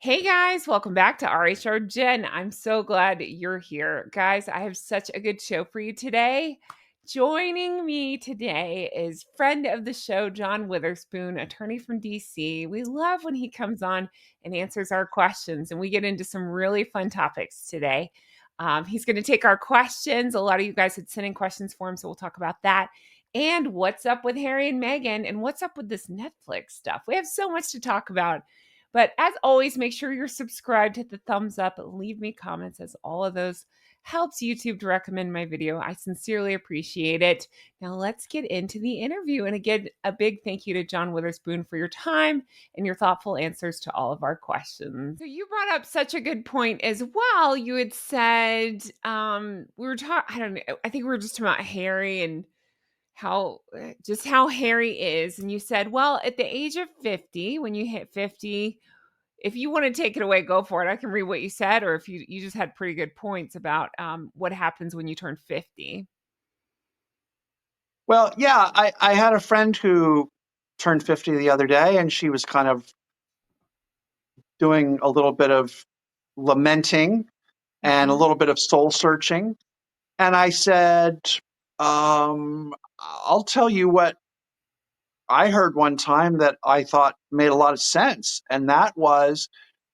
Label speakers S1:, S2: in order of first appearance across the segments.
S1: Hey guys, welcome back to RHR Jen. I'm so glad you're here. Guys, I have such a good show for you today. Joining me today is friend of the show, John Witherspoon, attorney from DC. We love when he comes on and answers our questions, and we get into some really fun topics today. He's going to take our questions. A lot of you guys had sent in questions for him, so we'll talk about that. And what's up with Harry and Meghan, and what's up with this Netflix stuff? We have so much to talk about. But as always, make sure you're subscribed, hit the thumbs up, leave me comments, as all of those helps YouTube to recommend my video. I sincerely appreciate it. Now let's get into the interview. And again, a big thank you to John Witherspoon for your time and your thoughtful answers to all of our questions. So you brought up such a good point as well. You had said we were talking, I don't know, I think we were just talking about Harry and how Harry is. And you said, well, at the age of 50, when you hit 50, if you want to take it away, go for it. I can read what you said, or if you just had pretty good points about what happens when you turn 50.
S2: Well, yeah, I had a friend who turned 50 the other day, and she was kind of doing a little bit of lamenting and a
S1: Mhm.
S2: little bit of soul searching. And I said, I'll tell you what I heard one time that I thought made a lot of sense. And that was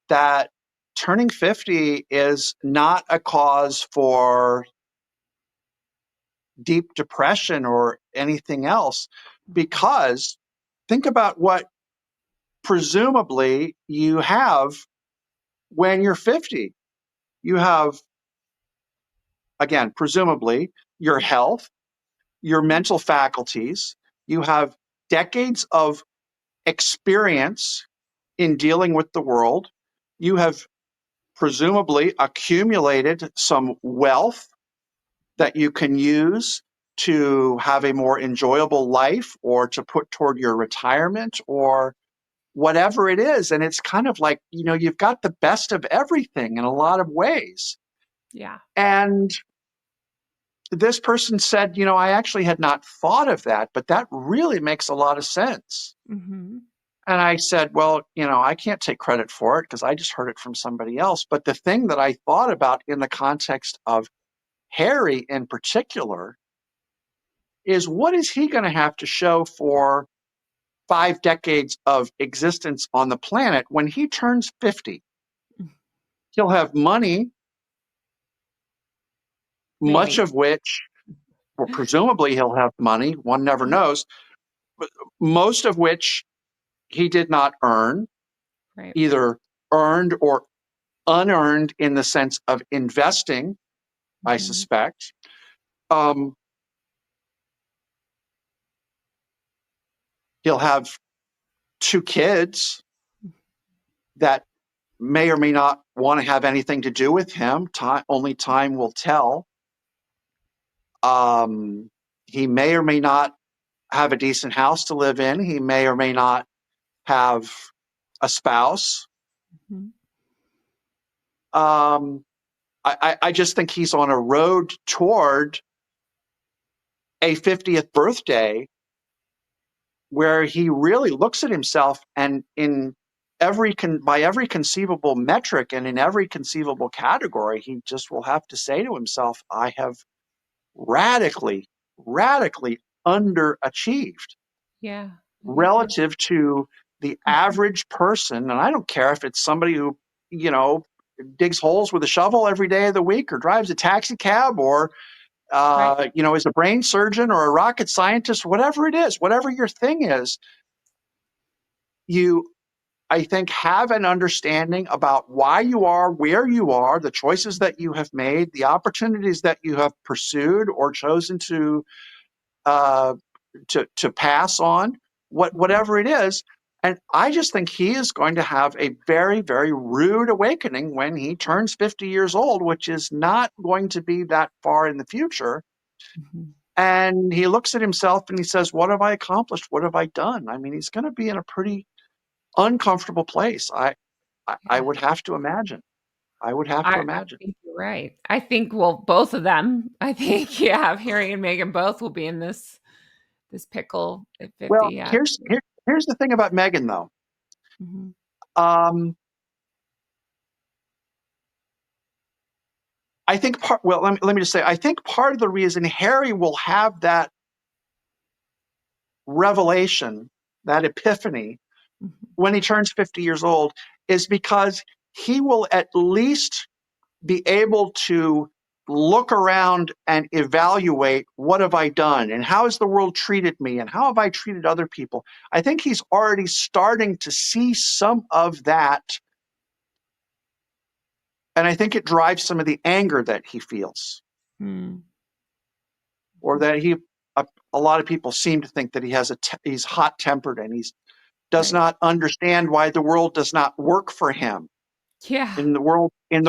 S2: that turning 50 is not a cause for deep depression or anything else, because think about what presumably you have when you're 50. You have, again, presumably your health, your mental faculties, you have decades of experience in dealing with the world, you have presumably accumulated some wealth that you can use to have a more enjoyable life or to put toward your retirement or whatever it is. And it's kind of like, you've got the best of everything in a lot of ways.
S1: Yeah.
S2: And this person said, I actually had not thought of that, but that really makes a lot of sense.
S1: Mm-hmm.
S2: And I said, well, I can't take credit for it because I just heard it from somebody else. But the thing that I thought about in the context of Harry in particular is, what is he going to have to show for 5 decades of existence on the planet when he turns 50? He'll have money, much
S1: Maybe.
S2: of which, or presumably he'll have money, one never knows, but most of which he did not earn,
S1: Right.
S2: either earned or unearned in the sense of investing, I
S1: Mm-hmm.
S2: suspect. Um, he'll have 2 kids that may or may not want to have anything to do with him. Only time will tell. He may or may not have a decent house to live in. He may or may not have a spouse.
S1: Mm-hmm.
S2: Um, I just think he's on a road toward a 50th birthday where he really looks at himself, and by every conceivable metric and in every conceivable category, he just will have to say to himself, I have radically, radically underachieved
S1: Yeah. I think you're.
S2: relative to the
S1: Mhm.
S2: average person. And I don't care if it's somebody who, you know, digs holes with a shovel every day of the week, or drives a taxi cab, or,
S1: Right.
S2: is a brain surgeon or a rocket scientist, whatever it is, whatever your thing is, you, I think, have an understanding about why you are where you are, the choices that you have made, the opportunities that you have pursued or chosen uh, to pass on,
S1: Mhm.
S2: whatever it is. And I just think he is going to have a very, very rude awakening when he turns 50 years old, which is not going to be that far in the future.
S1: Mhm.
S2: And he looks at himself and he says, what have I accomplished? What have I done? I mean, he's going to be in a pretty uncomfortable place. I
S1: Yeah.
S2: would have to imagine. I would have to
S1: I
S2: imagine.
S1: think you're right. I think, well, both of them. I think, yeah, Harry and Meghan both will be in this pickle at 50.
S2: Well,
S1: Yeah.
S2: here's the thing about Meghan, though.
S1: Mhm.
S2: Um, I think let me just say, I think part of the reason Harry will have that revelation, that epiphany,
S1: Mhm.
S2: when he turns 50 years old is because he will at least be able to look around and evaluate what have I done and how has the world treated me and how have I treated other people. I think he's already starting to see some of that, and I think it drives some of the anger that he feels,
S1: Mm.
S2: or that a lot of people seem to think that he's hot tempered and he does
S1: Right.
S2: not understand why the world does not work for him
S1: Yeah.
S2: in the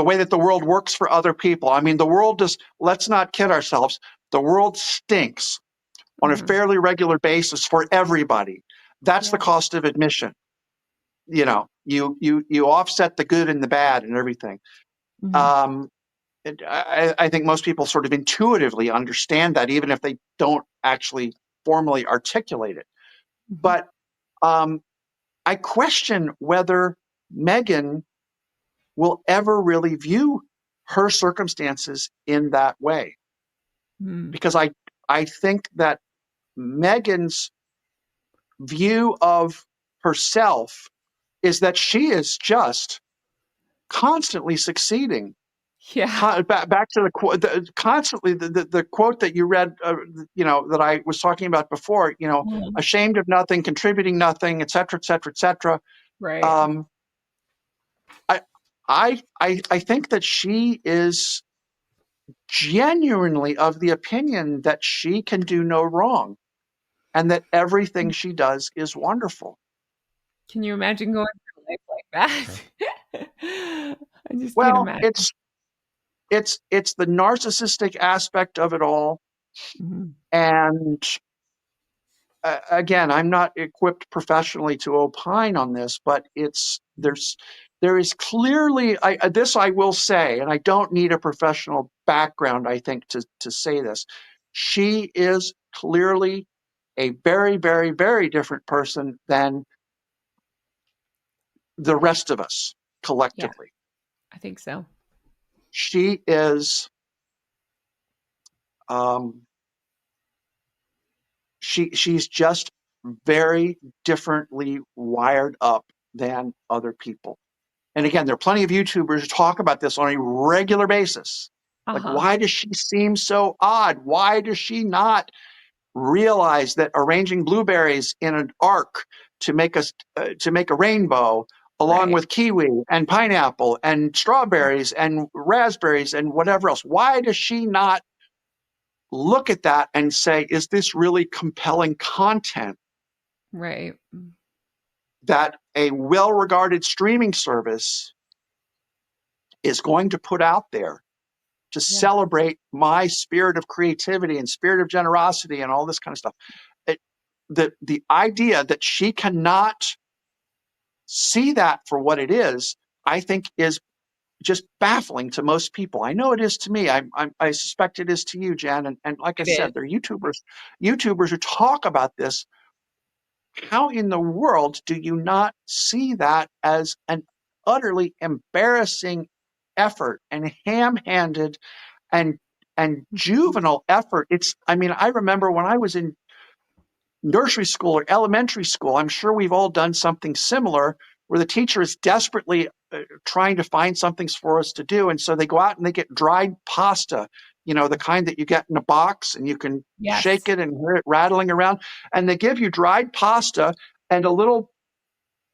S2: way that the world works for other people. I mean, the world does, let's not kid ourselves, the world stinks on a
S1: Mhm.
S2: fairly regular basis for everybody. That's the
S1: Yeah.
S2: cost of admission. You offset the good and the bad and everything.
S1: Mhm.
S2: Um, I think most people sort of intuitively understand that, even if they don't actually formally articulate it.
S1: Mhm.
S2: But um, I question whether Meghan will ever really view her circumstances in that way,
S1: Mm.
S2: because I think that Meghan's view of herself is that she is just constantly succeeding.
S1: Yeah.
S2: Back to constantly the quote that you read, that I was talking about before,
S1: Mhm.
S2: ashamed of nothing, contributing nothing, et cetera, et cetera, et cetera.
S1: Right.
S2: Um, I, I think that she is genuinely of the opinion that she can do no wrong and that everything she does is wonderful.
S1: Can you imagine going through life like that? I just can't
S2: Well,
S1: imagine.
S2: it's the narcissistic aspect of it all.
S1: Mhm.
S2: And again, I'm not equipped professionally to opine on this, but there is clearly, this I will say, and I don't need a professional background, I think, to say this. She is clearly a very, very, very different person than the rest of us
S1: Yeah,
S2: collectively.
S1: I think so.
S2: She is, um, she's just very differently wired up than other people. And again, there are plenty of YouTubers who talk about this on a regular basis. Like,
S1: Uh-huh.
S2: why does she seem so odd? Why does she not realize that arranging blueberries in an arc to make a rainbow, along
S1: Right.
S2: with kiwi and pineapple and strawberries and raspberries and whatever else? Why does she not look at that and say, is this really compelling content
S1: Right.
S2: that a well-regarded streaming service is going to put out there to
S1: Yeah.
S2: celebrate my spirit of creativity and spirit of generosity and all this kind of stuff? It, the idea that she cannot see that for what it is, I think, is just baffling to most people. I know it is to me. I suspect it is to you, Jen. And like I
S1: It is.
S2: said, there are YouTubers who talk about this. How in the world do you not see that as an utterly embarrassing effort and ham-handed and
S1: Mhm.
S2: juvenile effort? I mean, I remember when I was in nursery school or elementary school, I'm sure we've all done something similar where the teacher is desperately trying to find something for us to do. And so they go out and they get dried pasta, the kind that you get in a box and you can shake
S1: Yes.
S2: it and hear it rattling around. And they give you dried pasta and a little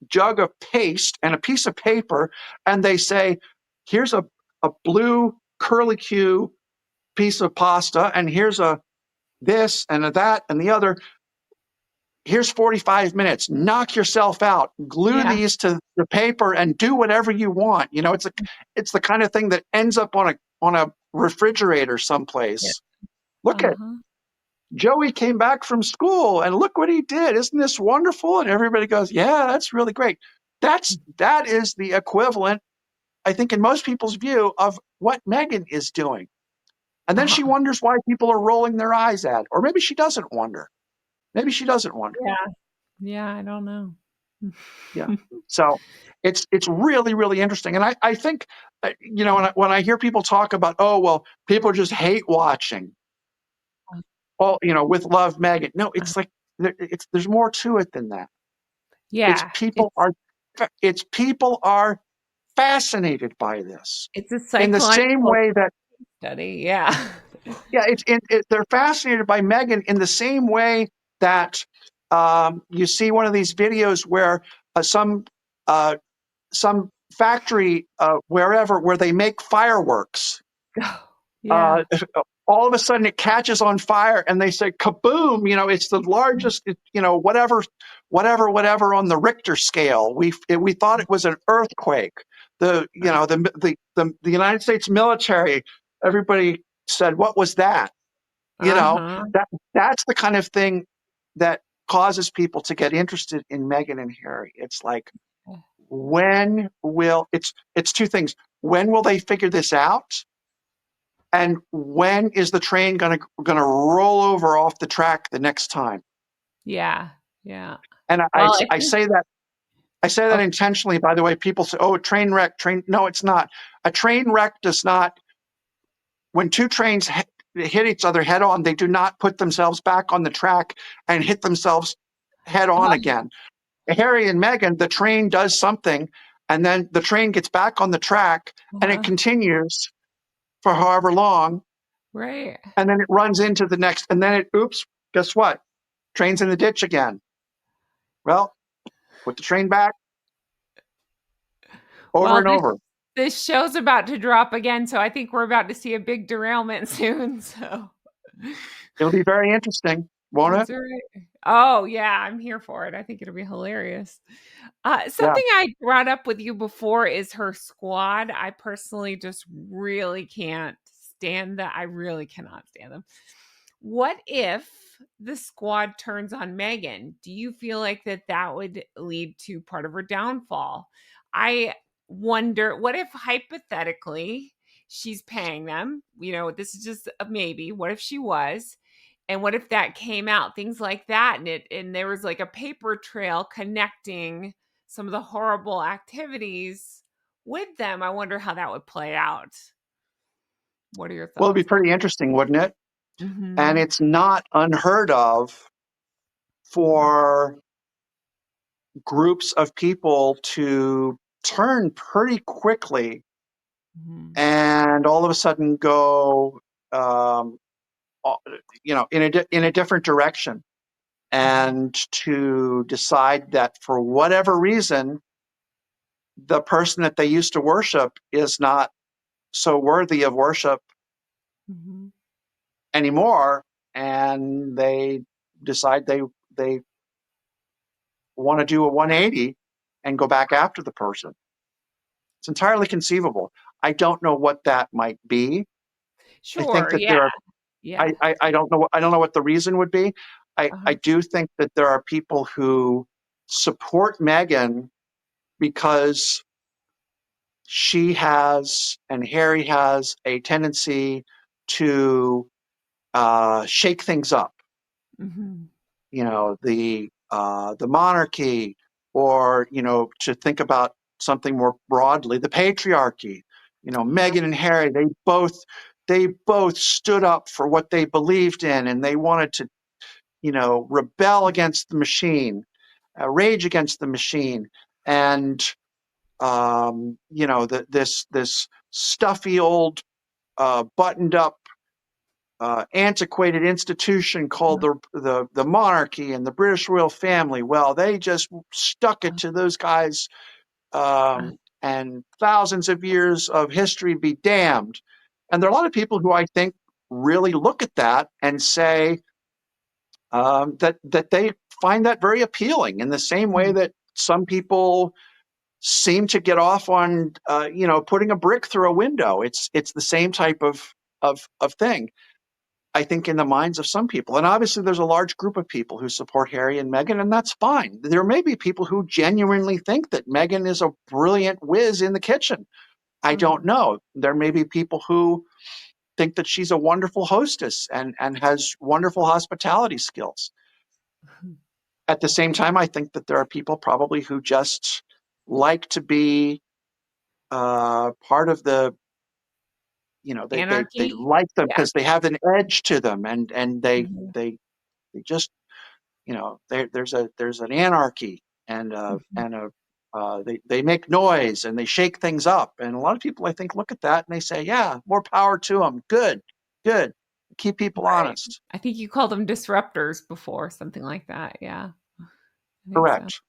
S2: jug of paste and a piece of paper. And they say, here's a blue curlicue piece of pasta, and here's a this and a that and the other. Here's 45 minutes. Knock yourself out. Glue
S1: Yeah.
S2: these to the paper and do whatever you want. It's the kind of thing that ends up on a refrigerator
S1: Yeah.
S2: someplace. Look at
S1: Uh-huh.
S2: Joey came back from school and look what he did. Isn't this wonderful? And everybody goes, "Yeah, that's really great." That is the equivalent, I think, in most people's view of what Meghan is doing. And then she
S1: Uh-huh.
S2: wonders why people are rolling their eyes at, or maybe she doesn't wonder. Maybe she doesn't wonder.
S1: Yeah. Yeah, I don't know.
S2: Yeah. So it's really, really interesting. And I think, when I hear people talk about, oh, well, people just hate watching, oh, with Love Meghan. No, it's like, there's more to it than that. It's
S1: Yeah,
S2: people are, it's people are fascinated by this
S1: it's a
S2: in the same
S1: psychological
S2: way that,
S1: study, yeah.
S2: yeah, they're fascinated by Meghan in the same way that you see one of these videos where uh, some factory wherever where they make fireworks.
S1: Yeah.
S2: Uh, all of a sudden, it catches on fire, and they say kaboom! It's the largest. Whatever on the Richter scale. We thought it was an earthquake. The United States military. Everybody said, "What was that?" You know
S1: Uh-huh.
S2: that that's the kind of thing that causes people to get interested in Meghan and Harry. It's like, it's two things. When will they figure this out? And when is the train gonna roll over off the track the next time?
S1: Yeah, yeah.
S2: And
S1: Well, I
S2: I
S1: think
S2: say that
S1: oh,
S2: intentionally. By the way, people say, "Oh, a train wreck, train." No, it's not. A train wreck does not. When two trains hit each other head on, they do not put themselves back on the track and hit themselves head on again. Harry and Meghan, the train does something, and then the train gets back on the track, and it
S1: uh-huh,
S2: continues for however long,
S1: right.
S2: and then it runs into the next, and then oops, guess what? Train's in the ditch again. Well, put the train back over
S1: Well,
S2: and over.
S1: this show's about to drop again, so I think we're about to see a big derailment soon, so
S2: It'll be very interesting, won't it?
S1: that's right. Oh, yeah, I'm here for it. I think it'll be hilarious.
S2: Yeah.
S1: Something I brought up with you before is her squad. I personally just really can't stand that. I really cannot stand them. What if the squad turns on Megan? Do you feel like that would lead to part of her downfall? I wonder, what if hypothetically she's paying them? This is just a maybe. What if she was? And what if that came out? Things like that, and there was like a paper trail connecting some of the horrible activities with them. I wonder how that would play out. What are your
S2: Well, it'd be
S1: thoughts?
S2: pretty interesting, wouldn't it? And
S1: Mhm.
S2: it's not unheard of
S1: Mhm.
S2: for groups of people to turn pretty quickly
S1: Mhm.
S2: and all of a sudden go, um, in a different direction,
S1: Mhm.
S2: and to decide that for whatever reason, the person that they used to worship is not so worthy of worship
S1: Mhm.
S2: anymore, and they decide they want to do a 180 and go back after the person. It's entirely conceivable. I don't know what that might be. I think
S1: Sure,
S2: that
S1: yeah,
S2: there are.
S1: yeah.
S2: I don't know. I don't know what the reason would be. I
S1: Uh-huh.
S2: do think that there are people who support Meghan because she has and Harry has a tendency to shake things up.
S1: Mhm.
S2: The monarchy, or to think about something more broadly, the patriarchy.
S1: Yeah.
S2: Meghan and Harry, they both stood up for what they believed in, and they wanted to rebel against the machine, rage against the machine, and this stuffy old buttoned up antiquated institution called the monarchy and the British royal family. Well, they just stuck it to those guys, and thousands of years of history be damned. And there are a lot of people who I think really look at that and say that they find that very appealing, in the same way
S1: Mhm.
S2: that some people seem to get off on putting a brick through a window. It's the same type of thing, I think, in the minds of some people. And obviously, there's a large group of people who support Harry and Meghan, and that's fine. There may be people who genuinely think that Meghan is a brilliant whiz in the kitchen. I don't
S1: Uh-huh.
S2: know. There may be people who think that she's a wonderful hostess and has wonderful hospitality skills. At the same time, I think that there are people probably who just like to be part of the, they
S1: Anarchy?
S2: like them
S1: Yeah.
S2: because they have an edge to them, and
S1: Mhm,
S2: they just, there's an anarchy,
S1: mhm.
S2: and a they make noise and they shake things up, and a lot of people, I think, look at that and they say, yeah, more power to them. Good, good. Keep people
S1: Right.
S2: honest.
S1: I think you called them disruptors before, something like that. Yeah, I think so.
S2: Correct.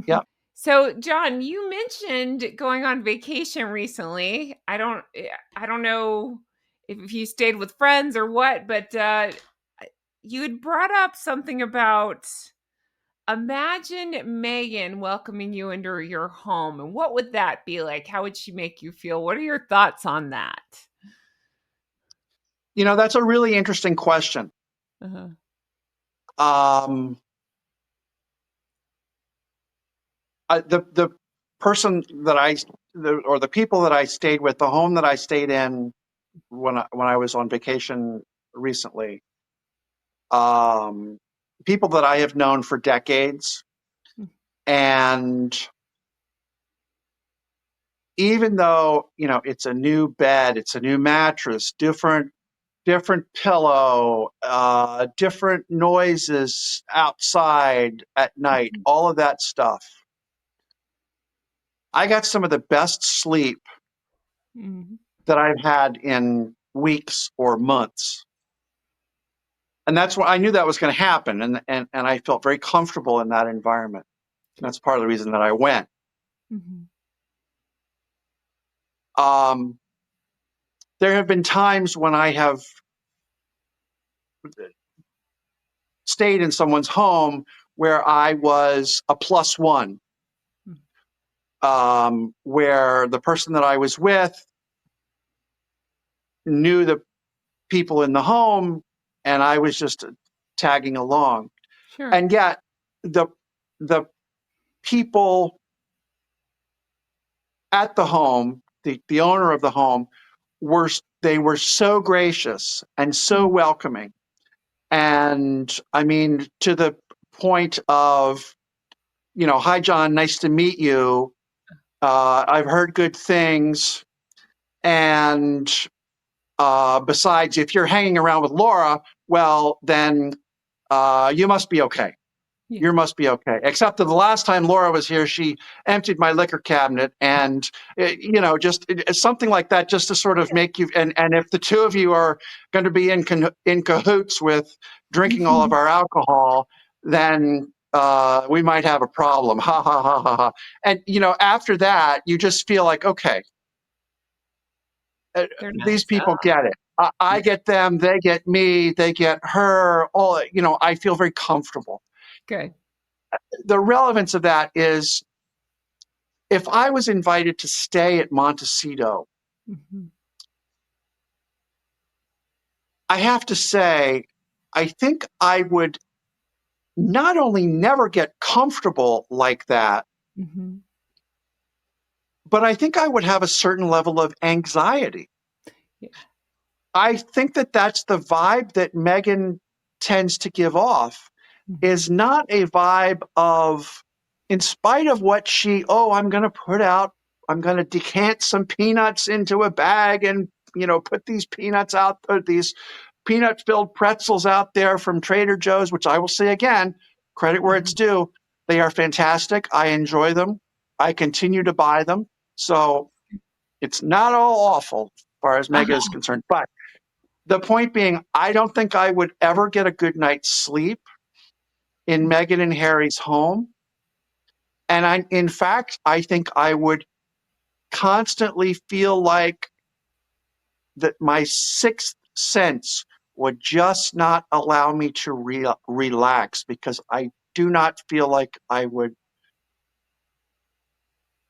S2: Yep.
S1: So, John, you mentioned going on vacation recently. I don't know if you stayed with friends or what, but you had brought up something about imagine Meghan welcoming you into your home, and what would that be like? How would she make you feel? What are your thoughts on that?
S2: That's a really interesting question.
S1: Uh-huh.
S2: Um, the person that or the people that I stayed with, the home that I stayed in when I was on vacation recently, um, people that I have known for decades, and even though it's a new bed, it's a new mattress, different pillow, different noises outside at night,
S1: Mhm.
S2: all of that stuff. I got some of the best sleep
S1: Mhm.
S2: that I've had in weeks or months. And that's what I knew that was going to happen. And I felt very comfortable in that environment. And
S1: Good.
S2: that's part of the reason that I went.
S1: Mhm.
S2: Um, there have been times when I have stayed in someone's home where I was a plus one, where the person that I was with knew the people in the home and I was just tagging along.
S1: Sure.
S2: And yet the the people at the home, the owner of the home, they were so gracious and so
S1: Mm.
S2: welcoming. And I mean, to the point of, hi, John, nice to meet you. I've heard good things. And besides, if you're hanging around with Laura, well, then you must be okay.
S1: Yeah.
S2: You must be okay. Except that the last time Laura was here, she emptied my liquor cabinet, and it's something like that, just to sort of make you. And if the two of you are going to be in cahoots with drinking all of our alcohol, then we might have a problem. Ha ha ha ha ha. And after that, you just feel like, okay,
S1: They're
S2: these
S1: nice.
S2: people get it. I
S1: Yeah.
S2: get them. They get me. They get her. All I feel very comfortable.
S1: Good.
S2: The relevance of that is, if I was invited to stay at Montecito,
S1: Mhm.
S2: I have to say, I think I would not only never get comfortable like that,
S1: Mhm.
S2: but I think I would have a certain level of anxiety.
S1: Yeah.
S2: I think that that's the vibe that Megan tends to give off,
S1: Mhm.
S2: is not a vibe of, in spite of what I'm going to decant some peanuts into a bag and, put these these peanut filled pretzels out there from Trader Joe's, which I will say again, credit where it's
S1: Mhm.
S2: due. They are fantastic. I enjoy them. I continue to buy them. So it's not all awful as far as Mega is
S1: Uh-huh.
S2: concerned. But the point being, I don't think I would ever get a good night's sleep in Meghan and Harry's home. And in fact, I think I would constantly feel like that my sixth sense would just not allow me to relax, because I do not feel like I would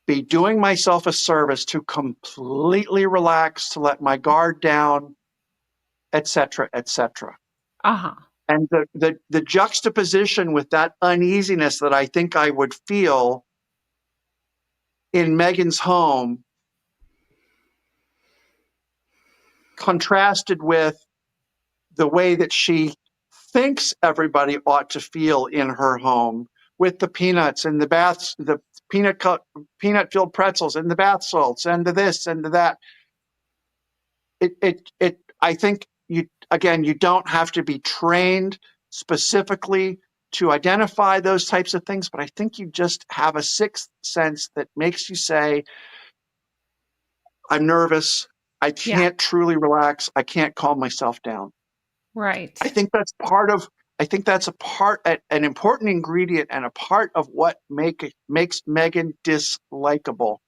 S2: be doing myself a service to completely relax, to let my guard down, etc., etc.
S1: Uh-huh.
S2: And the juxtaposition with that uneasiness that I think I would feel in Meghan's home, contrasted with the way that she thinks everybody ought to feel in her home with the peanuts and the baths, the peanut filled pretzels and the bath salts and the this and the that. I think you don't have to be trained specifically to identify those types of things, but I think you just have a sixth sense that makes you say, I'm nervous. I
S1: Yeah.
S2: can't truly relax. I can't calm myself down.
S1: Right.
S2: I think that's part of, I think that's an important ingredient and a part of what makes Meghan dislikable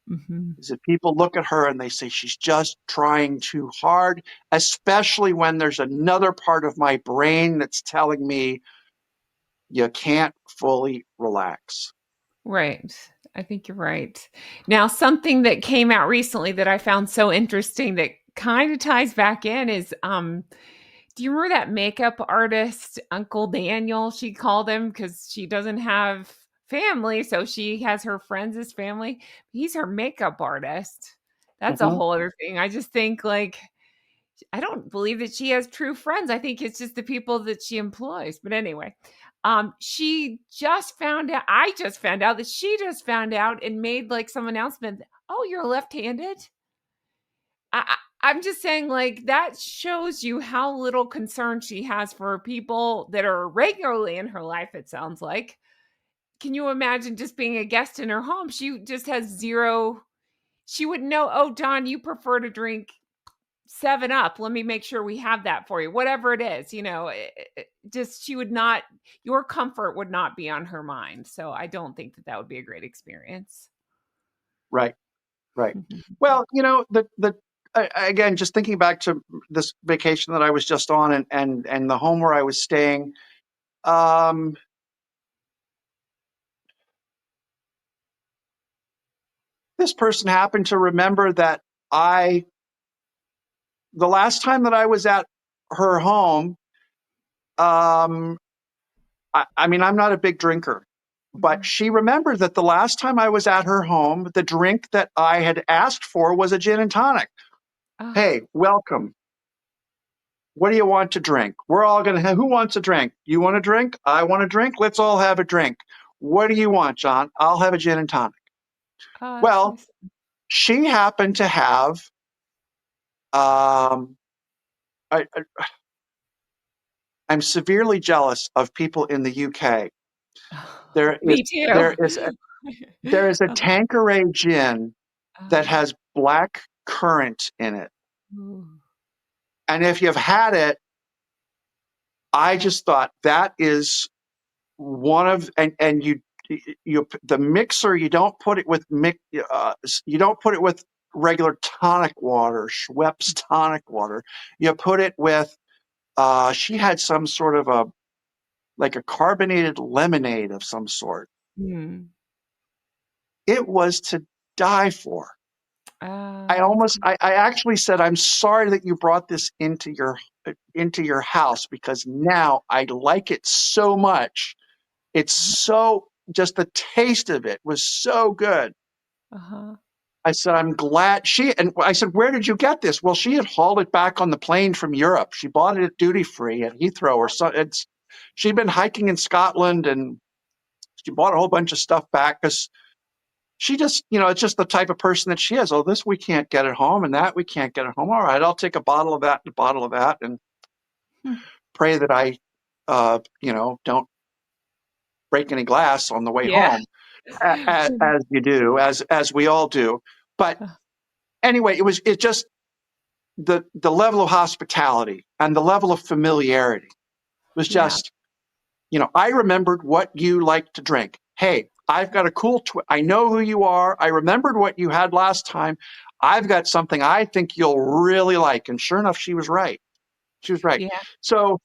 S1: Hmm.
S2: is that people look at her and they say she's just trying too hard, especially when there's another part of my brain that's telling me you can't fully relax.
S1: Right. I think you're right. Now, something that came out recently that I found so interesting that kind of ties back in is do you remember that makeup artist, Uncle Daniel, she called him because she doesn't have family, so she has her friends as family. He's her makeup artist. That's a
S2: Mhm.
S1: whole other thing. I just think like I don't believe that she has true friends. I think it's just the people that she employs. But anyway, she just found out. I just found out that she just found out and made like some announcement. Oh, you're left-handed. I'm just saying, like that shows you how little concern she has for people that are regularly in her life. It sounds like. Can you imagine just being a guest in her home? She just has zero. She would know. Oh, John, you prefer to drink 7 Up. Let me make sure we have that for you. Whatever it is, just she would not, your comfort would not be on her mind. So I don't think that that would be a great experience.
S2: Right, right. Well, again, just thinking back to this vacation that I was just on and the home where I was staying, um, this person happened to remember that I, the last time that I was at her home, um, I mean, I'm not a big drinker, but
S1: Mhm.
S2: she remembered that the last time I was at her home, the drink that I had asked for was a gin and tonic.
S1: Ah,
S2: Hey, welcome. What do you want to drink? We're all going to have, who wants a drink? You want a drink? I want a drink. Let's all have a drink. What do you want, John? I'll have a gin and tonic.
S1: that's
S2: Well,
S1: nice.
S2: she happened to have, um, I'm severely jealous of people in the UK. There is,
S1: Me too.
S2: there is, there is a Tanqueray gin that
S1: Oh,
S2: has black currant in it.
S1: ooh.
S2: And if you've had it, I just thought that is one of and the mixer, you don't put it with you don't put it with regular tonic water, Schweppes tonic water. You put it with she had some sort of a like a carbonated lemonade of some sort.
S1: Mm.
S2: It was to die for.
S1: That's good.
S2: I actually said, I'm sorry that you brought this into your house because now I like it so much. It's so just the taste of it was so good.
S1: Uh-huh.
S2: I said, I'm glad and I said, where did you get this? Well, she had hauled it back on the plane from Europe. She bought it at duty free at Heathrow or so. She'd been hiking in Scotland and she bought a whole bunch of stuff back because she just, it's just the type of person that she is. Oh, this we can't get at home and that we can't get at home. All right, I'll take a bottle of that and a bottle of that and
S1: Hmm.
S2: pray that I, don't break any glass on the way
S1: Yeah.
S2: home, as you do, as we all do. But
S1: Uh,
S2: anyway, it just the level of hospitality and the level of familiarity was
S1: Yeah.
S2: just, I remembered what you like to drink. Hey, I've got a cool I know who you are. I remembered what you had last time. I've got something I think you'll really like. And sure enough, she was right. She was right.
S1: Yeah.
S2: So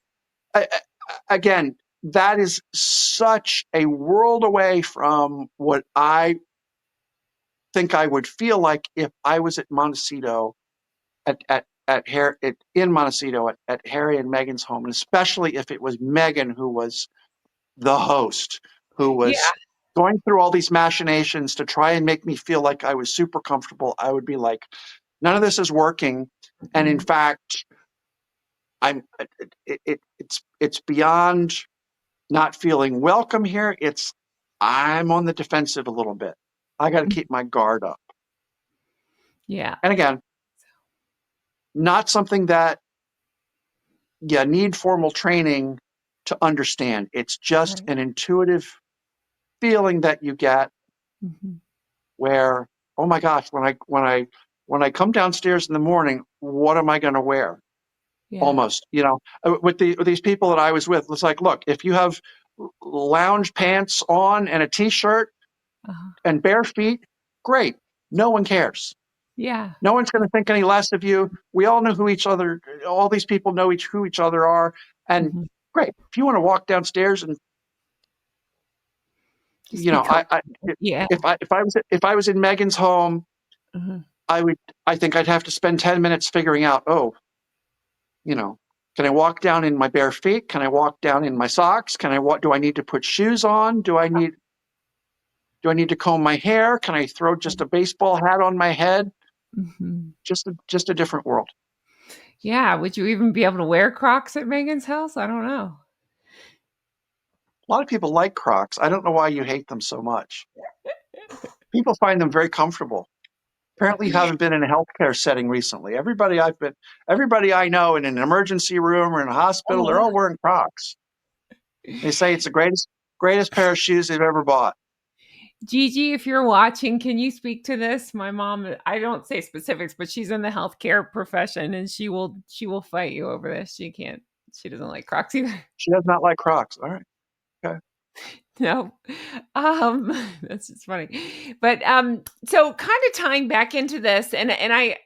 S2: again, that is such a world away from what I think I would feel like if I was at Montecito in Montecito at Harry and Meghan's home, and especially if it was Meghan who was the host, who
S1: Yeah.
S2: was going through all these machinations to try and make me feel like I was super comfortable. I would be like, none of this is working. And in
S1: Mhm.
S2: fact, I'm it's beyond not feeling welcome here. I'm on the defensive a little bit. I got to keep my guard up.
S1: Yeah.
S2: And again, not something that you need formal training to understand. It's just
S1: Right.
S2: an intuitive feeling that you get
S1: Mhm.
S2: where, oh my gosh, when I come downstairs in the morning, what am I going to wear?
S1: Yeah.
S2: Almost, with these people that I was with, it's like, look, if you have lounge pants on and a t-shirt
S1: Uh-huh.
S2: and bare feet, great. No one cares.
S1: Yeah.
S2: No one's going to think any less of you. We all know who each other. All these people know who each other are, and
S1: Mhm.
S2: great. If you want to walk downstairs and
S1: Just be comfortable. Yeah.
S2: if I was in Megan's home,
S1: Mhm.
S2: I think I'd have to spend 10 minutes figuring out, oh, you know, can I walk down in my bare feet? Can I walk down in my socks? Do I need to put shoes on? Do I need to comb my hair? Can I throw just a baseball hat on my head?
S1: Mhm.
S2: Just a different world.
S1: Yeah, would you even be able to wear Crocs at Megan's house? I don't know.
S2: A lot of people like Crocs. I don't know why you hate them so much. People find them very comfortable. Apparently, you haven't been in a healthcare setting recently. Everybody I know in an emergency room or in a hospital, they're all wearing Crocs. They say it's the greatest pair of shoes they've ever bought.
S1: Gigi, if you're watching, can you speak to this? My mom, I don't say specifics, but she's in the healthcare profession and she will fight you over this. She doesn't like Crocs either.
S2: She does not like Crocs. All right. Okay.
S1: No. Um, that's just funny. But so kind of tying back into this and I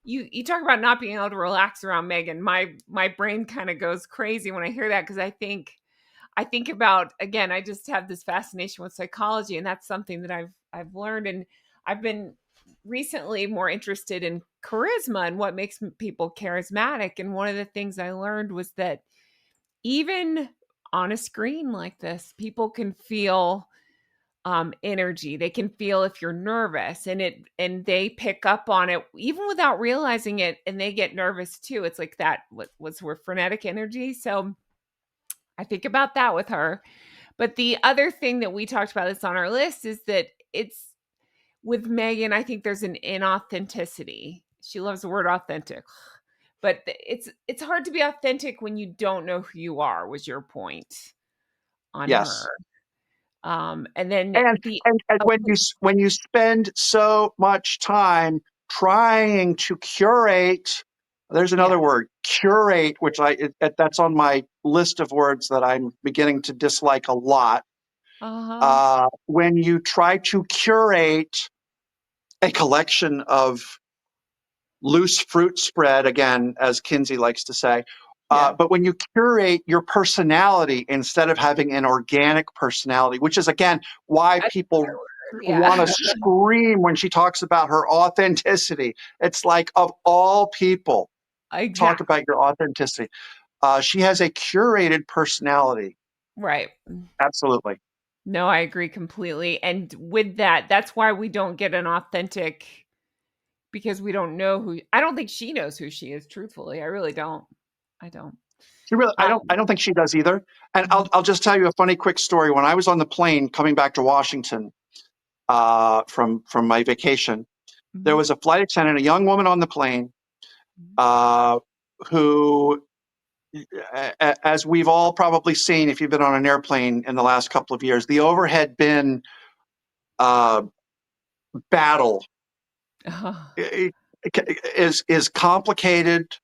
S1: you talk about not being able to relax around Megan. My brain kind of goes crazy when I hear that because I think about again, I just have this fascination with psychology, and that's something that I've learned, and I've been recently more interested in charisma and what makes people charismatic. And one of the things I learned was that even on a screen like this, people can feel energy. They can feel if you're nervous, and they pick up on it even without realizing it, and they get nervous too. It's like that was where frenetic energy. So I think about that with her. But the other thing that we talked about that's on our list is that it's with Megan, I think there's an inauthenticity. She loves the word authentic. But it's hard to be authentic when you don't know who you are, was your point on her.
S2: Yes.
S1: And then
S2: And
S1: the
S2: and
S1: oh,
S2: when you spend so much time trying to curate, there's
S1: yeah.
S2: another word, curate, which that's on my list of words that I'm beginning to dislike a lot.
S1: Uh-huh.
S2: When you try to curate a collection of loose fruit spread, again, as Kinsey likes to say.
S1: Yeah.
S2: But when you curate your personality instead of having an organic personality, which is, again, why people
S1: Another word.
S2: want to
S1: Yeah.
S2: scream when she talks about her authenticity. It's like, of all people, talk
S1: Exactly.
S2: about your authenticity. She has a curated personality.
S1: Right.
S2: Absolutely.
S1: No, I agree completely. And with that, that's why we don't get an authentic because we don't know who I don't think she knows who she is, truthfully. I really don't. I don't.
S2: She really, I don't,
S1: Um,
S2: I don't think she does either. And
S1: mhm,
S2: I'll just tell you a funny, quick story. When I was on the plane coming back to Washington from my vacation, there
S1: mhm,
S2: was a flight attendant, a young woman on the plane,
S1: mhm.
S2: uh, who, as we've all probably seen if you've been on an airplane in the last couple of years, the overhead bin uh, battle
S1: Oh,
S2: is complicated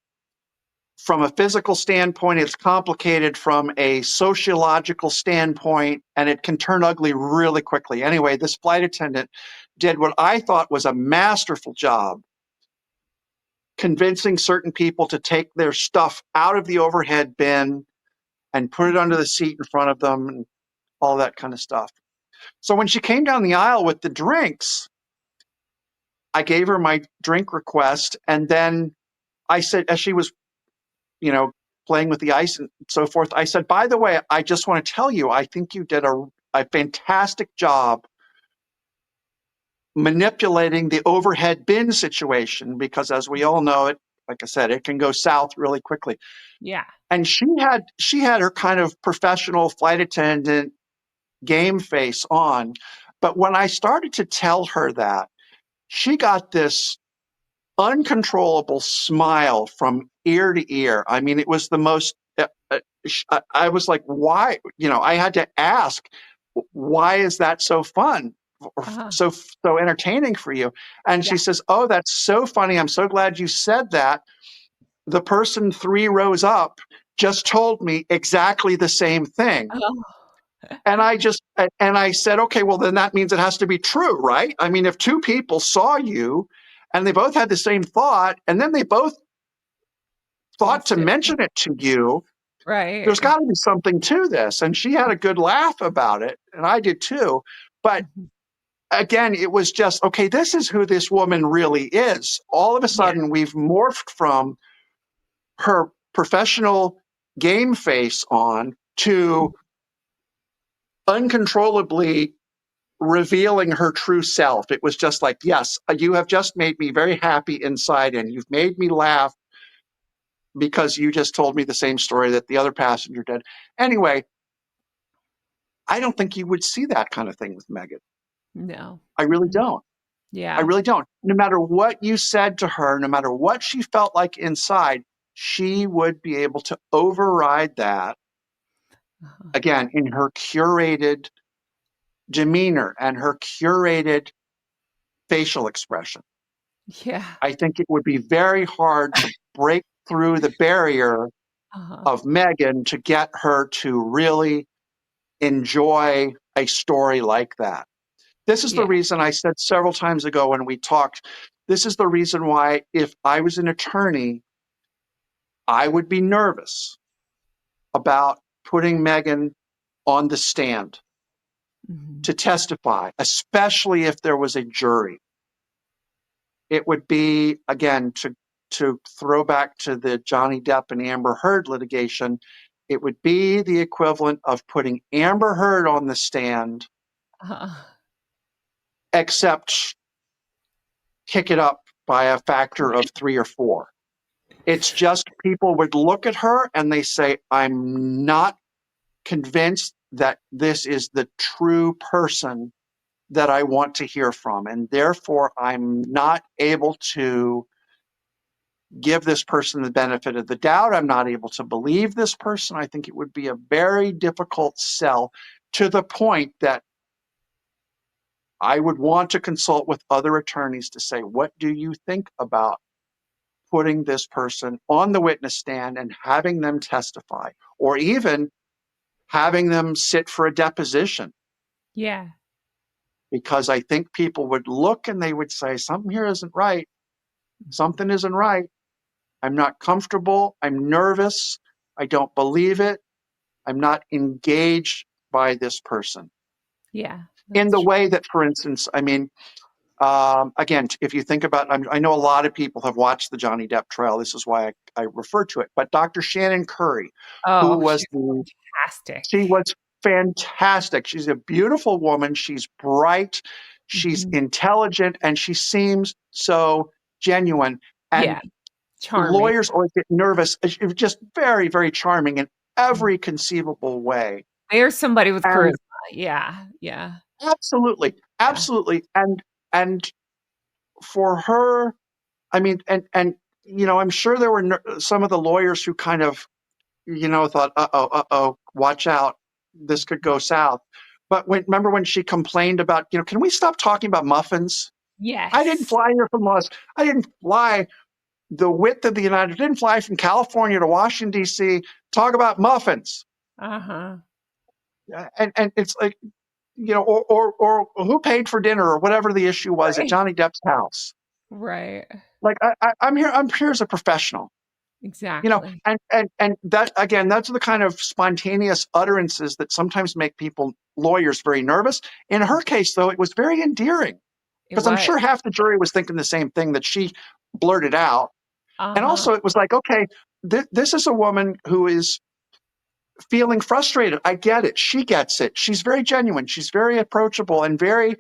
S2: from a physical standpoint. It's complicated from a sociological standpoint, and it can turn ugly really quickly. Anyway, this flight attendant did what I thought was a masterful job convincing certain people to take their stuff out of the overhead bin and put it under the seat in front of them and all that kind of stuff. So when she came down the aisle with the drinks, I gave her my drink request. And then I said, as she was, you know, playing with the ice and so forth, I said, by the way, I just want to tell you, I think you did a fantastic job manipulating the overhead bin situation because, as we all know, like I said, it can go south really quickly.
S1: Yeah.
S2: And she had her kind of professional flight attendant game face on. But when I started to tell her that, she got this uncontrollable smile from ear to ear. I mean, it was the most, I was like, why? I had to ask, why is that so fun? Or
S1: Uh-huh.
S2: so entertaining for you? And
S1: Yeah.
S2: she says, oh, that's so funny. I'm so glad you said that. The person 3 rows up just told me exactly the same thing.
S1: Oh.
S2: And I said, okay, well, then that means it has to be true, right? I mean, if two people saw you and they both had the same thought, and then they both thought to
S1: Instantly.
S2: mention it to you, there's
S1: Right.
S2: got to be something to this. And she had a good laugh about it, and I did too. But
S1: Mhm.
S2: again, it was just, okay, this is who this woman really is. All of a
S1: Yeah.
S2: sudden, we've morphed from her professional game face on to uncontrollably revealing her true self. It was just like, yes, you have just made me very happy inside, and you've made me laugh because you just told me the same story that the other passenger did. Anyway, I don't think you would see that kind of thing with Meghan.
S1: No.
S2: I really
S1: Mm.
S2: don't. I
S1: Yeah.
S2: really don't. No matter what you said to her, no matter what she felt like inside, she would be able to override that
S1: Uh-huh.
S2: again in her curated demeanor and her curated facial expression.
S1: Yeah.
S2: I think it would be very hard to break through the barrier
S1: Uh-huh.
S2: of Meghan to get her to really enjoy a story like that. This is the
S1: Yeah.
S2: reason I said several times ago when we talked, this is the reason why if I was an attorney, I would be nervous about putting Meghan on the stand
S1: Mhm.
S2: to testify, especially if there was a jury. It would be, again, to throw back to the Johnny Depp and Amber Heard litigation, it would be the equivalent of putting Amber Heard on the stand,
S1: Uh-huh.
S2: except kick it up by a factor of 3 or 4. It's just people would look at her and they say, I'm not convinced that this is the true person that I want to hear from. And therefore, I'm not able to give this person the benefit of the doubt. I'm not able to believe this person. I think it would be a very difficult sell, to the point that I would want to consult with other attorneys to say, what do you think about putting this person on the witness stand and having them testify, or even having them sit for a deposition?
S1: Yeah.
S2: Because I think people would look and they would say, something here isn't right. Something isn't right. I'm not comfortable. I'm nervous. I don't believe it. I'm not engaged by this person
S1: Yeah.
S2: in
S1: That's
S2: the
S1: true.
S2: way that, for instance, I mean, again, if you think about, I know a lot of people have watched the Johnny Depp trial. This is why I refer to it. But Dr. Shannon Curry, who
S1: Oh,
S2: was
S1: she's
S2: the,
S1: fantastic.
S2: she was fantastic. She's a beautiful woman. She's bright. She's
S1: Mhm.
S2: intelligent, and she seems so genuine. And
S1: Yeah. Charming.
S2: lawyers always get nervous. It was just very, very charming in
S1: Mhm.
S2: every conceivable way.
S1: There's somebody with
S2: And
S1: charisma. Yeah. Yeah.
S2: absolutely,
S1: Yeah.
S2: absolutely. And for her, I mean, and I'm sure there were some of the lawyers who kind of, thought, uh oh, watch out, this could go south. But remember when she complained about, can we stop talking about muffins? I didn't
S1: Yes.
S2: fly here from I didn't fly the width of the United, didn't fly from California to Washington, D.C., talk about muffins.
S1: Uh-huh.
S2: And it's like, or who paid for dinner or whatever the issue was at
S1: Right.
S2: Johnny Depp's house.
S1: Right.
S2: Like I'm here as a professional,
S1: Exactly.
S2: and that, again, that's the kind of spontaneous utterances that sometimes make people, lawyers, very nervous. In her case, though, it was very endearing,
S1: It
S2: because I'm
S1: was.
S2: sure half the jury was thinking the same thing that she blurted out. And
S1: Uh-huh.
S2: also, it was like, okay, this is a woman who is feeling frustrated. I get it. She gets it. She's very genuine. She's very approachable and very,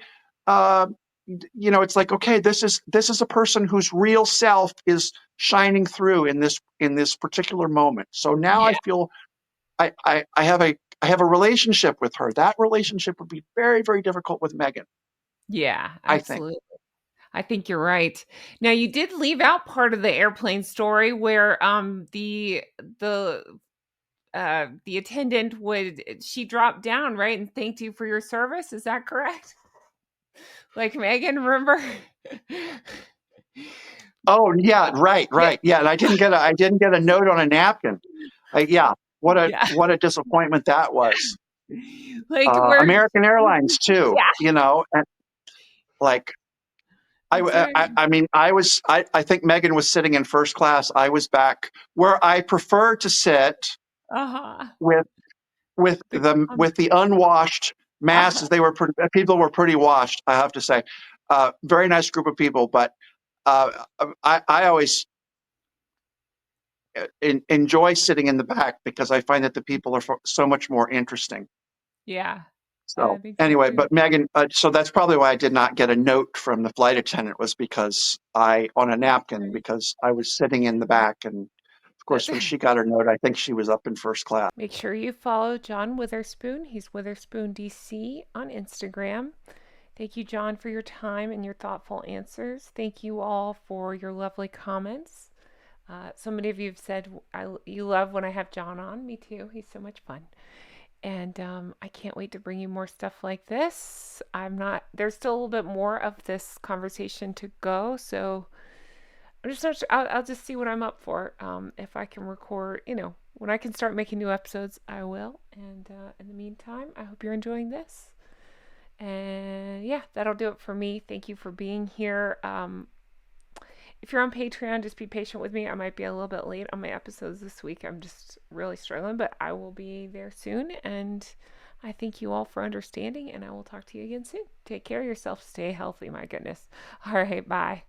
S2: uh, it's like, okay, this is a person whose real self is shining through in this particular moment. So now I
S1: Yeah.
S2: feel I have a relationship with her. That relationship would be very, very difficult with Meghan,
S1: Yeah,
S2: I think.
S1: absolutely. I think you're right. Now you did leave out part of the airplane story where the the attendant would she dropped down, right, and thanked you for your service. Is that correct? Like Megan, remember?
S2: Oh yeah, right,
S1: Yeah.
S2: right. Yeah, and I didn't get a note on a napkin. Yeah, what a
S1: Yeah.
S2: what a disappointment that was.
S1: Like where
S2: American Airlines too,
S1: yeah,
S2: and like
S1: that's right.
S2: I mean, I think Megan was sitting in first class. I was back where I prefer to sit
S1: Uh-huh.
S2: with with
S1: The
S2: the with the unwashed
S1: uh-huh.
S2: masses. People were pretty washed, I have to say. Very nice group of people, but uh, I always enjoy sitting in the back because I find that the people are so much more interesting.
S1: Yeah. I
S2: So
S1: think so
S2: anyway,
S1: too.
S2: but Megan, so that's probably why I did not get a note from the flight attendant, was because on a
S1: That's
S2: napkin,
S1: right.
S2: because I was sitting in the back. And of
S1: That's
S2: course, when she got her note, I think she was up in first class.
S1: Make sure you follow John Witherspoon. He's Witherspoon DC on Instagram. Thank you, John, for your time and your thoughtful answers. Thank you all for your lovely comments. So many of you have said you love when I have John on. Me too. He's so much fun. And I can't wait to bring you more stuff like this. There's still a little bit more of this conversation to go. So I'm just not sure. I'll just see what I'm up for. If I can record, when I can start making new episodes, I will. And in the meantime, I hope you're enjoying this. And yeah, that'll do it for me. Thank you for being here. If you're on Patreon, just be patient with me. I might be a little bit late on my episodes this week. I'm just really struggling, but I will be there soon. And I thank you all for understanding, and I will talk to you again soon. Take care of yourself. Stay healthy, my goodness. All right, bye.